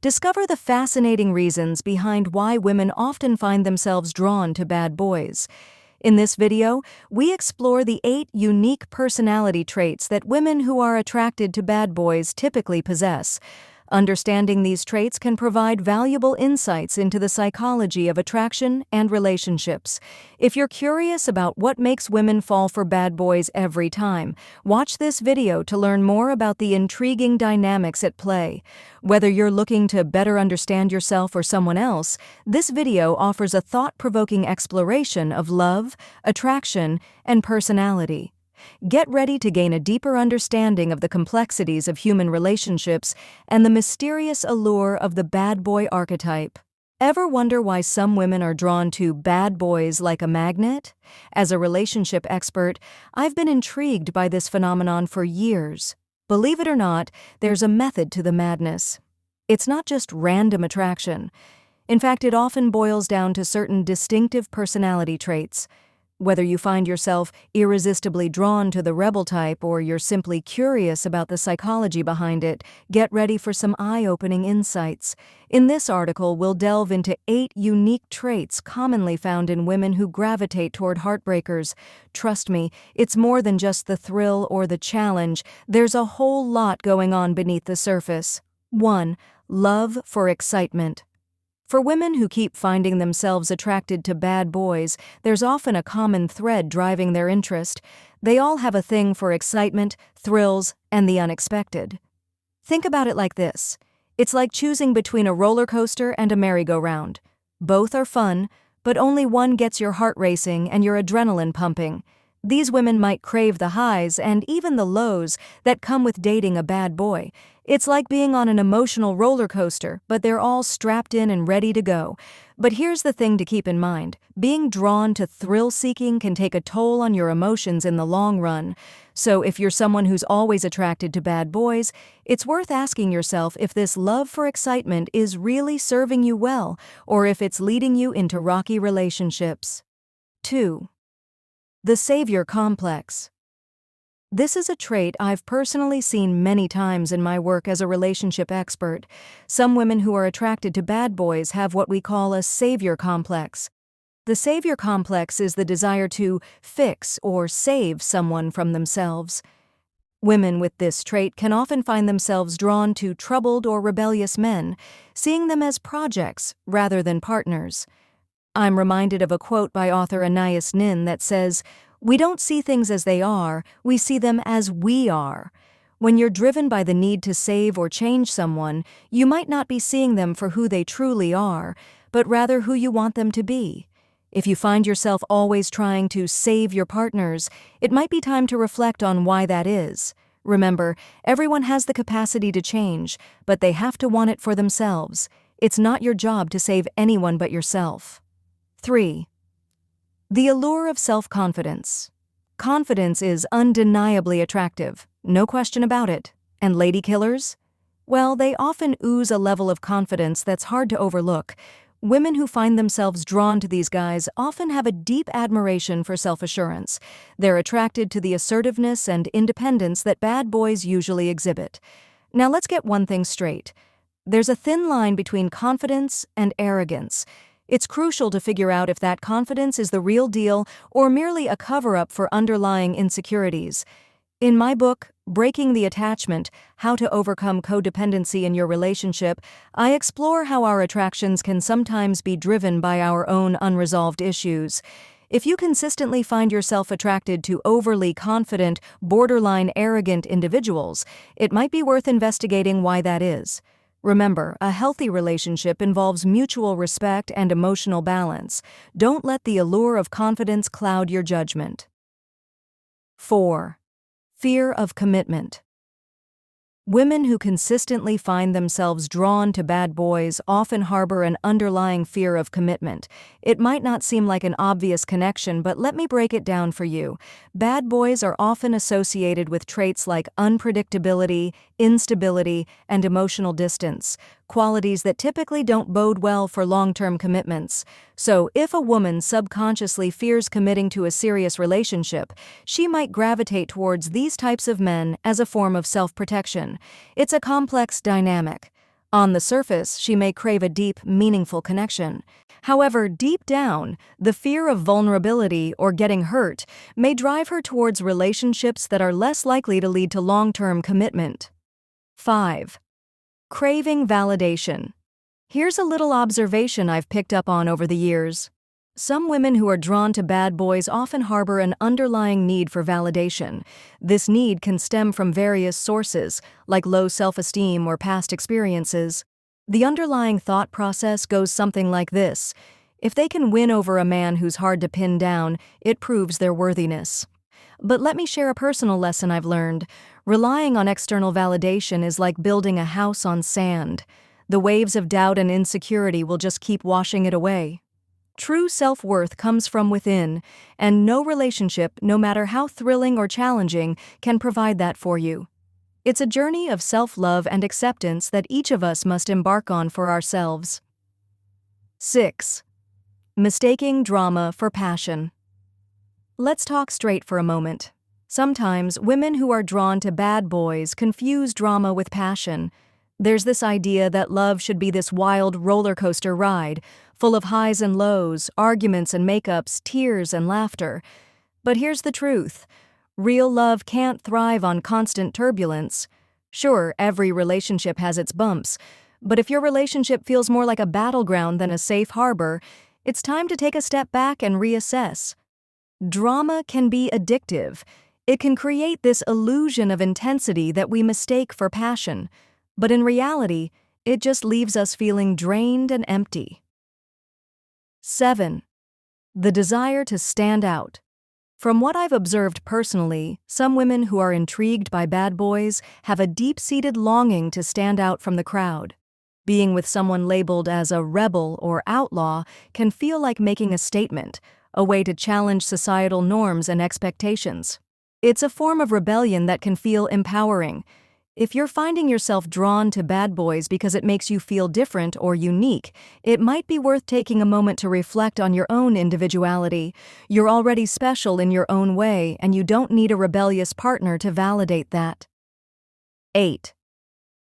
discover the fascinating reasons behind why women often find themselves drawn to bad boys. In this video, we explore the 8 unique personality traits that women who are attracted to bad boys typically possess. Understanding these traits can provide valuable insights into the psychology of attraction and relationships. If you're curious about what makes women fall for bad boys every time, watch this video to learn more about the intriguing dynamics at play. Whether you're looking to better understand yourself or someone else, this video offers a thought-provoking exploration of love, attraction, and personality. Get ready to gain a deeper understanding of the complexities of human relationships and the mysterious allure of the bad boy archetype. Ever wonder why some women are drawn to bad boys like a magnet? As a relationship expert, I've been intrigued by this phenomenon for years. Believe it or not, there's a method to the madness. It's not just random attraction. In fact, it often boils down to certain distinctive personality traits. Whether you find yourself irresistibly drawn to the rebel type or you're simply curious about the psychology behind it, get ready for some eye-opening insights. In this article, we'll delve into 8 unique traits commonly found in women who gravitate toward heartbreakers. Trust me, it's more than just the thrill or the challenge. There's a whole lot going on beneath the surface. 1. Love for excitement. For women who keep finding themselves attracted to bad boys, there's often a common thread driving their interest. They all have a thing for excitement, thrills, and the unexpected. Think about it like this. It's like choosing between a roller coaster and a merry-go-round. Both are fun, but only one gets your heart racing and your adrenaline pumping. These women might crave the highs and even the lows that come with dating a bad boy. It's like being on an emotional roller coaster, but they're all strapped in and ready to go. But here's the thing to keep in mind. Being drawn to thrill-seeking can take a toll on your emotions in the long run. So if you're someone who's always attracted to bad boys, it's worth asking yourself if this love for excitement is really serving you well, or if it's leading you into rocky relationships. 2. The savior complex. This is a trait I've personally seen many times in my work as a relationship expert. Some women who are attracted to bad boys have what we call a savior complex. The savior complex is the desire to fix or save someone from themselves. Women with this trait can often find themselves drawn to troubled or rebellious men, seeing them as projects rather than partners. I'm reminded of a quote by author Anais Nin that says, "We don't see things as they are, we see them as we are." When you're driven by the need to save or change someone, you might not be seeing them for who they truly are, but rather who you want them to be. If you find yourself always trying to save your partners, it might be time to reflect on why that is. Remember, everyone has the capacity to change, but they have to want it for themselves. It's not your job to save anyone but yourself. 3. The allure of self-confidence. Confidence is undeniably attractive, no question about it. And lady killers? Well, they often ooze a level of confidence that's hard to overlook. Women who find themselves drawn to these guys often have a deep admiration for self-assurance. They're attracted to the assertiveness and independence that bad boys usually exhibit. Now let's get one thing straight. There's a thin line between confidence and arrogance. It's crucial to figure out if that confidence is the real deal or merely a cover-up for underlying insecurities. In my book, Breaking the Attachment: How to Overcome Codependency in Your Relationship, I explore how our attractions can sometimes be driven by our own unresolved issues. If you consistently find yourself attracted to overly confident, borderline arrogant individuals, it might be worth investigating why that is. Remember, a healthy relationship involves mutual respect and emotional balance. Don't let the allure of confidence cloud your judgment. 4. Fear of commitment. Women who consistently find themselves drawn to bad boys often harbor an underlying fear of commitment. It might not seem like an obvious connection, but let me break it down for you. Bad boys are often associated with traits like unpredictability, instability, and emotional distance, qualities that typically don't bode well for long-term commitments. So, if a woman subconsciously fears committing to a serious relationship, she might gravitate towards these types of men as a form of self-protection. It's a complex dynamic. On the surface, she may crave a deep, meaningful connection. However, deep down, the fear of vulnerability or getting hurt may drive her towards relationships that are less likely to lead to long-term commitment. 5. Craving validation. Here's a little observation I've picked up on over the years. Some women who are drawn to bad boys often harbor an underlying need for validation. This need can stem from various sources, like low self-esteem or past experiences. The underlying thought process goes something like this: if they can win over a man who's hard to pin down, it proves their worthiness. But let me share a personal lesson I've learned. Relying on external validation is like building a house on sand. The waves of doubt and insecurity will just keep washing it away. True self-worth comes from within, and no relationship, no matter how thrilling or challenging, can provide that for you. It's a journey of self-love and acceptance that each of us must embark on for ourselves. 6. Mistaking drama for passion. Let's talk straight for a moment. Sometimes women who are drawn to bad boys confuse drama with passion. There's this idea that love should be this wild roller coaster ride, full of highs and lows, arguments and makeups, tears and laughter. But here's the truth. Real love can't thrive on constant turbulence. Sure, every relationship has its bumps, but if your relationship feels more like a battleground than a safe harbor, it's time to take a step back and reassess. Drama can be addictive. It can create this illusion of intensity that we mistake for passion. But in reality, it just leaves us feeling drained and empty. 7. The desire to stand out. From what I've observed personally, some women who are intrigued by bad boys have a deep-seated longing to stand out from the crowd. Being with someone labeled as a rebel or outlaw can feel like making a statement, a way to challenge societal norms and expectations. It's a form of rebellion that can feel empowering. If you're finding yourself drawn to bad boys because it makes you feel different or unique, it might be worth taking a moment to reflect on your own individuality. You're already special in your own way, and you don't need a rebellious partner to validate that. 8.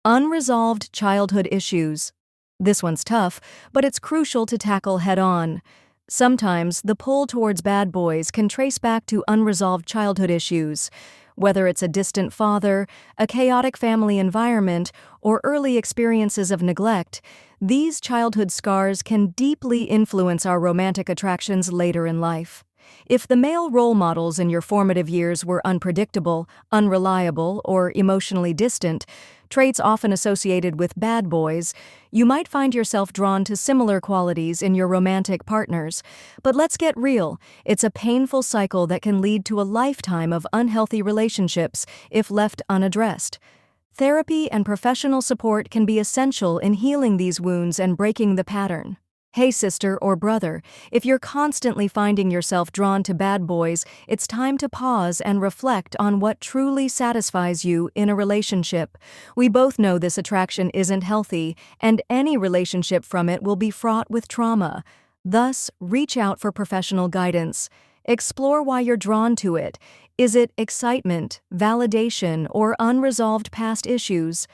Unresolved childhood issues. This one's tough, but it's crucial to tackle head-on. Sometimes the pull towards bad boys can trace back to unresolved childhood issues. Whether it's a distant father, a chaotic family environment, or early experiences of neglect, these childhood scars can deeply influence our romantic attractions later in life. If the male role models in your formative years were unpredictable, unreliable, or emotionally distant, traits often associated with bad boys, you might find yourself drawn to similar qualities in your romantic partners. But let's get real, it's a painful cycle that can lead to a lifetime of unhealthy relationships if left unaddressed. Therapy and professional support can be essential in healing these wounds and breaking the pattern. Hey sister or brother, if you're constantly finding yourself drawn to bad boys, it's time to pause and reflect on what truly satisfies you in a relationship. We both know this attraction isn't healthy, and any relationship from it will be fraught with trauma. Thus, reach out for professional guidance. Explore why you're drawn to it. Is it excitement, validation, or unresolved past issues?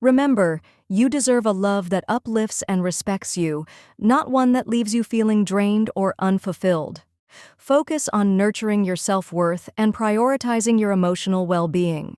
Remember, you deserve a love that uplifts and respects you, not one that leaves you feeling drained or unfulfilled. Focus on nurturing your self-worth and prioritizing your emotional well-being.